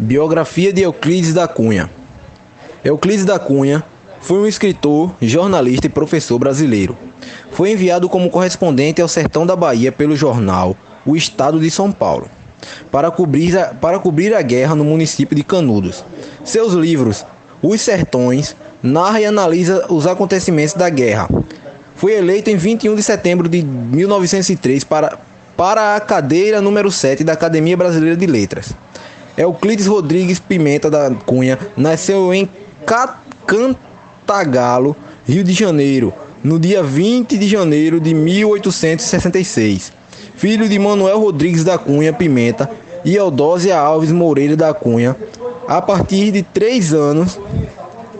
Biografia de Euclides da Cunha. Euclides da Cunha foi um escritor, jornalista e professor brasileiro. Foi enviado como correspondente ao sertão da Bahia pelo jornal O Estado de São Paulo, para cobrir a guerra no município de Canudos. Seus livros, Os Sertões, narra e analisa os acontecimentos da guerra. Foi eleito em 21 de setembro de 1903 para a cadeira número 7 da Academia Brasileira de Letras. Euclides Rodrigues Pimenta da Cunha nasceu em Cantagalo, Rio de Janeiro, no dia 20 de janeiro de 1866. Filho de Manuel Rodrigues da Cunha Pimenta e Eudósia Alves Moreira da Cunha. A partir de 3 anos,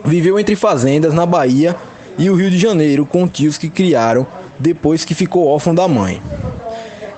viveu entre fazendas na Bahia e o Rio de Janeiro, com tios que criaram depois que ficou órfão da mãe.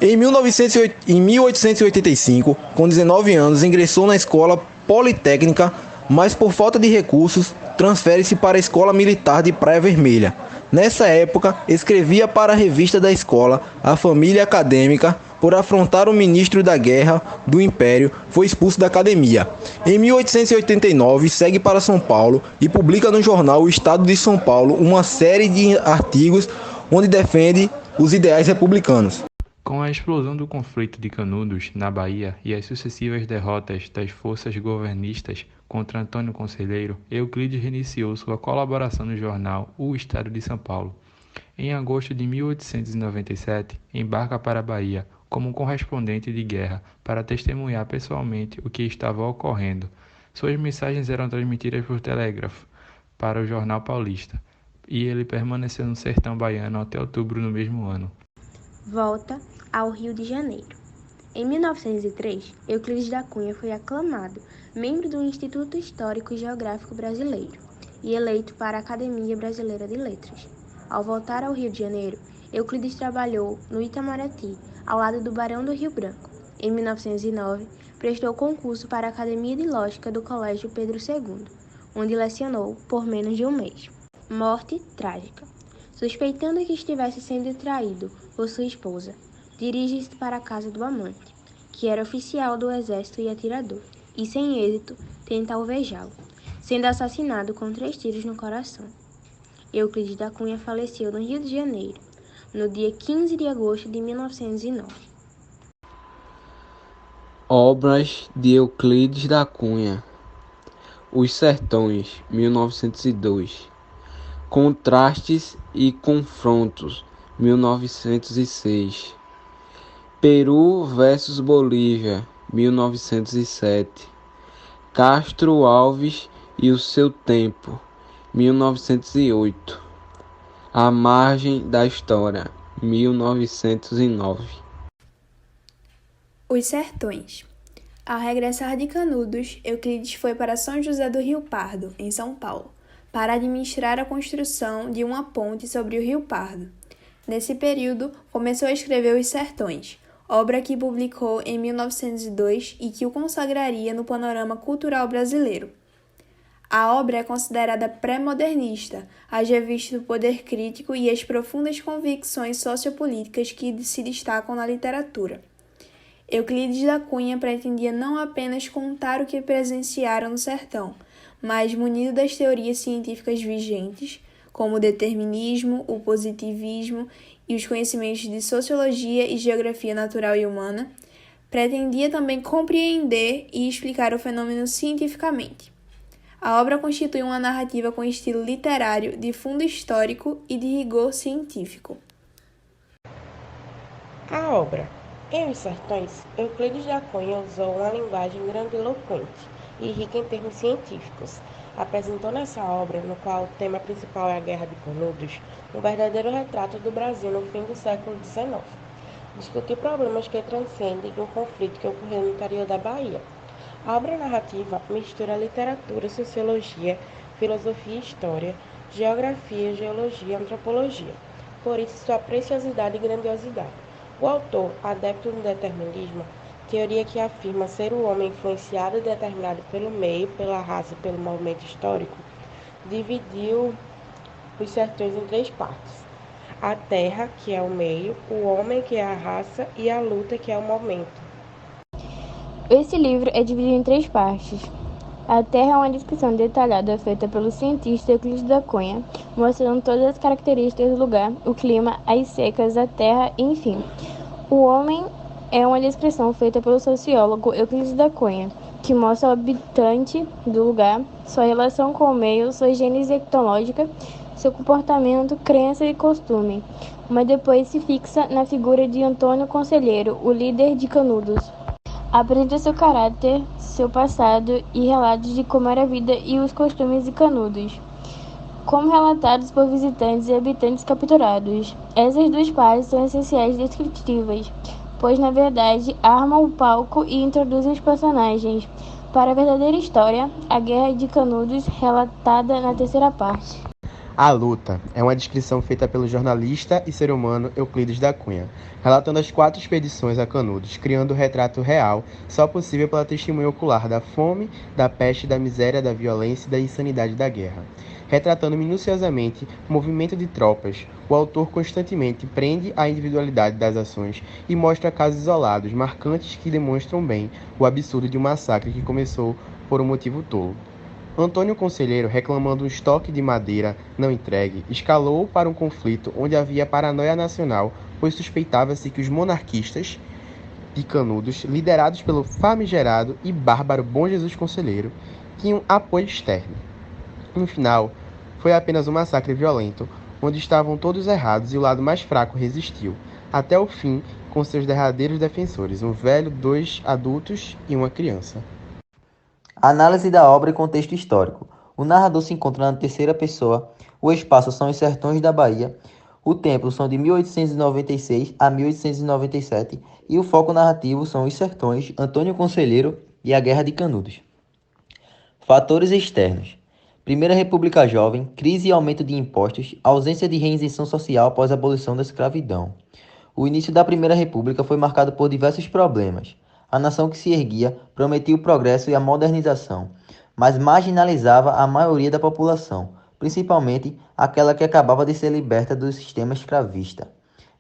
Em 1885, com 19 anos, ingressou na Escola Politécnica, mas por falta de recursos, transfere-se para a Escola Militar de Praia Vermelha. Nessa época, escrevia para a revista da escola, A Família Acadêmica. Por afrontar o ministro da Guerra do Império, foi expulso da academia. Em 1889, segue para São Paulo e publica no jornal O Estado de São Paulo uma série de artigos onde defende os ideais republicanos. Com a explosão do conflito de Canudos, na Bahia, e as sucessivas derrotas das forças governistas contra Antônio Conselheiro, Euclides reiniciou sua colaboração no jornal O Estado de São Paulo. Em agosto de 1897, embarca para a Bahia como correspondente de guerra para testemunhar pessoalmente o que estava ocorrendo. Suas mensagens eram transmitidas por telégrafo para o Jornal Paulista, e ele permaneceu no sertão baiano até outubro no mesmo ano. Volta ao Rio de Janeiro. Em 1903, Euclides da Cunha foi aclamado membro do Instituto Histórico e Geográfico Brasileiro e eleito para a Academia Brasileira de Letras. Ao voltar ao Rio de Janeiro, Euclides trabalhou no Itamaraty, ao lado do Barão do Rio Branco. Em 1909, prestou concurso para a Academia de Lógica do Colégio Pedro II, onde lecionou por menos de um mês. Morte trágica. Suspeitando que estivesse sendo traído por sua esposa, dirige-se para a casa do amante, que era oficial do exército e atirador, e sem êxito tenta alvejá-lo, sendo assassinado com 3 tiros no coração. Euclides da Cunha faleceu no Rio de Janeiro, no dia 15 de agosto de 1909. Obras de Euclides da Cunha. Os Sertões, 1902. Contrastes e Confrontos, 1906. Peru versus Bolívia, 1907. Castro Alves e o seu tempo, 1908. A margem da história, 1909. Os Sertões. Ao regressar de Canudos, Euclides foi para São José do Rio Pardo, em São Paulo, para administrar a construção de uma ponte sobre o Rio Pardo. Nesse período, começou a escrever Os Sertões, obra que publicou em 1902 e que o consagraria no panorama cultural brasileiro. A obra é considerada pré-modernista, haja visto o poder crítico e as profundas convicções sociopolíticas que se destacam na literatura. Euclides da Cunha pretendia não apenas contar o que presenciaram no sertão, mas, munido das teorias científicas vigentes, como o determinismo, o positivismo e os conhecimentos de sociologia e geografia natural e humana, pretendia também compreender e explicar o fenômeno cientificamente. A obra constitui uma narrativa com estilo literário, de fundo histórico e de rigor científico. A obra Em Os Sertões, Euclides da Cunha usou uma linguagem grandiloquente e rica em termos científicos. Apresentou nessa obra, no qual o tema principal é a Guerra de Canudos, um verdadeiro retrato do Brasil no fim do século XIX. Discutiu problemas que transcendem um conflito que ocorreu no interior da Bahia. A obra narrativa mistura literatura, sociologia, filosofia e história, geografia, geologia e antropologia. Por isso, sua preciosidade e grandiosidade. O autor, adepto do determinismo, teoria que afirma ser o homem influenciado e determinado pelo meio, pela raça e pelo movimento histórico, dividiu os sertões em 3 partes. A terra, que é o meio, o homem, que é a raça, e a luta, que é o momento. Esse livro é dividido em 3 partes. A Terra é uma descrição detalhada feita pelo cientista Euclides da Cunha, mostrando todas as características do lugar, o clima, as secas, a terra, enfim. O Homem é uma descrição feita pelo sociólogo Euclides da Cunha, que mostra o habitante do lugar, sua relação com o meio, sua gênese etológica, seu comportamento, crença e costume, mas depois se fixa na figura de Antônio Conselheiro, o líder de Canudos. Apresenta seu caráter, seu passado e relatos de como era a vida e os costumes de Canudos, como relatados por visitantes e habitantes capturados. Essas 2 partes são essenciais e descritivas, pois na verdade armam o palco e introduzem os personagens para a verdadeira história, a Guerra de Canudos, relatada na 3ª parte. A Luta é uma descrição feita pelo jornalista e ser humano Euclides da Cunha, relatando as 4 expedições a Canudos, criando o retrato real só possível pela testemunha ocular da fome, da peste, da miséria, da violência e da insanidade da guerra. Retratando minuciosamente o movimento de tropas, o autor constantemente prende a individualidade das ações e mostra casos isolados, marcantes que demonstram bem o absurdo de um massacre que começou por um motivo tolo. Antônio Conselheiro, reclamando um estoque de madeira não entregue, escalou para um conflito onde havia paranoia nacional, pois suspeitava-se que os monarquistas de Canudos, liderados pelo famigerado e bárbaro Bom Jesus Conselheiro, tinham apoio externo. No final, foi apenas um massacre violento, onde estavam todos errados e o lado mais fraco resistiu, até o fim com seus derradeiros defensores, um velho, 2 adultos e uma criança. Análise da obra e contexto histórico. O narrador se encontra na 3ª pessoa, o espaço são os sertões da Bahia, o tempo são de 1896 a 1897 e o foco narrativo são os sertões, Antônio Conselheiro e a Guerra de Canudos. Fatores externos. Primeira República Jovem, crise e aumento de impostos, ausência de reinserção social após a abolição da escravidão. O início da Primeira República foi marcado por diversos problemas. A nação que se erguia prometia o progresso e a modernização, mas marginalizava a maioria da população, principalmente aquela que acabava de ser liberta do sistema escravista.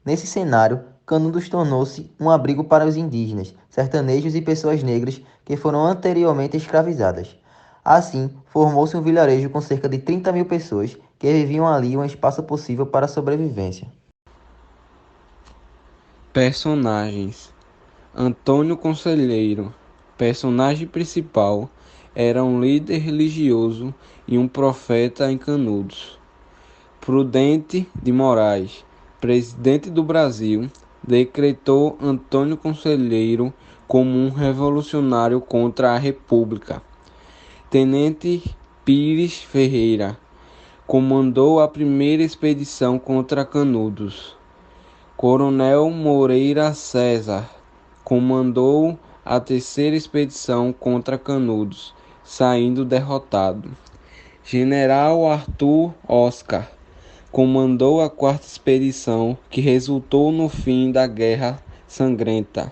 Nesse cenário, Canudos tornou-se um abrigo para os indígenas, sertanejos e pessoas negras que foram anteriormente escravizadas. Assim, formou-se um vilarejo com cerca de 30 mil pessoas que viviam ali um espaço possível para a sobrevivência. Personagens: Antônio Conselheiro, personagem principal, era um líder religioso e um profeta em Canudos. Prudente de Moraes, presidente do Brasil, decretou Antônio Conselheiro como um revolucionário contra a República. Tenente Pires Ferreira comandou a primeira expedição contra Canudos. Coronel Moreira César comandou a 3ª expedição contra Canudos, saindo derrotado. General Arthur Oscar comandou a 4ª expedição, que resultou no fim da Guerra Sangrenta.